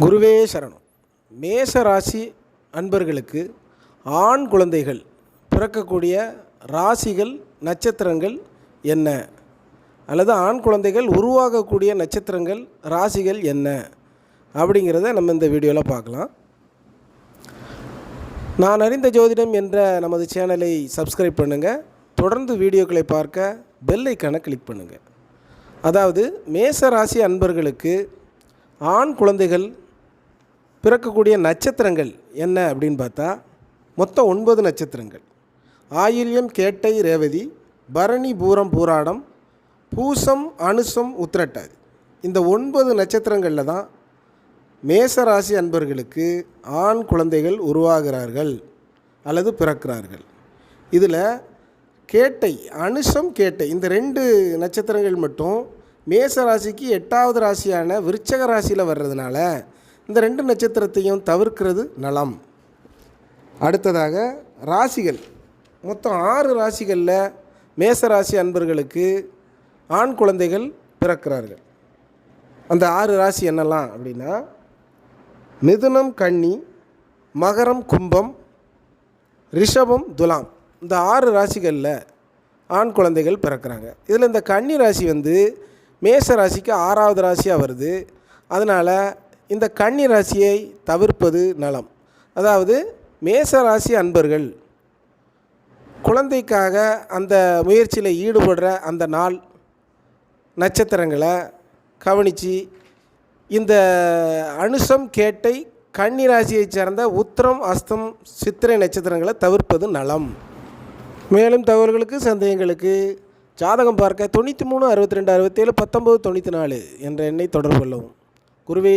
குருவே சரணம். மேஷ ராசி அன்பர்களுக்கு ஆண் குழந்தைகள் பிறக்கக்கூடிய ராசிகள் நட்சத்திரங்கள் என்ன, அல்லது ஆண் குழந்தைகள் உருவாகக்கூடிய நட்சத்திரங்கள் ராசிகள் என்ன அப்படிங்கிறத நம்ம இந்த வீடியோவில் பார்க்கலாம். நான் அறிந்த ஜோதிடம் என்ற நமது சேனலை சப்ஸ்கிரைப் பண்ணுங்கள். தொடர்ந்து வீடியோக்களை பார்க்க பெல் ஐக்கானை கிளிக் பண்ணுங்கள். அதாவது மேஷ ராசி அன்பர்களுக்கு ஆண் குழந்தைகள் பிறக்கக்கூடிய நட்சத்திரங்கள் என்ன அப்படின்னு பார்த்தா மொத்தம் 9 நட்சத்திரங்கள். ஆயில்யம், கேட்டை, ரேவதி, பரணி, பூரம், பூராடம், பூசம், அனுசம், உத்திரட்டாதி. இந்த 9 நட்சத்திரங்களில் தான் மேசராசி அன்பர்களுக்கு ஆண் குழந்தைகள் உருவாகிறார்கள் அல்லது பிறக்கிறார்கள். இதில் கேட்டை, அனுசம், கேட்டை இந்த 2 நட்சத்திரங்கள் மட்டும் மேசராசிக்கு 8வது ராசியான விருச்சக ராசியில் வர்றதுனால இந்த 2 நட்சத்திரத்தையும் தவிர்க்கிறது நலம். அடுத்ததாக ராசிகள், மொத்தம் 6 ராசிகளில் மேசராசி அன்பர்களுக்கு ஆண் குழந்தைகள் பிறக்கிறார்கள். அந்த 6 ராசி என்னெல்லாம் அப்படின்னா மிதுனம், கன்னி, மகரம், கும்பம், ரிஷபம், துலாம். இந்த 6 ராசிகளில் ஆண் குழந்தைகள் பிறக்கிறாங்க. இதில் இந்த கன்னி ராசி மேச ராசிக்கு 6வது ராசியாக வருது. அதனால் இந்த கன்னி ராசியை தவிர்ப்பது நலம். அதாவது மேச ராசி அன்பர்கள் குழந்தைக்காக அந்த முயற்சியில் ஈடுபடுற அந்த நாள் நட்சத்திரங்களை கவனித்து இந்த அனுசம், கேட்டை, கன்னி ராசியை சேர்ந்த உத்திரம், அஸ்தம், சித்திரை நட்சத்திரங்களை தவிர்ப்பது நலம். மேலும் தகவல்களுக்கு சந்தேகங்களுக்கு ஜாதகம் பார்க்க 93 62 67 19 94 என்ற எண்ணை தொடர்பு கொள்ளவும். குருவே.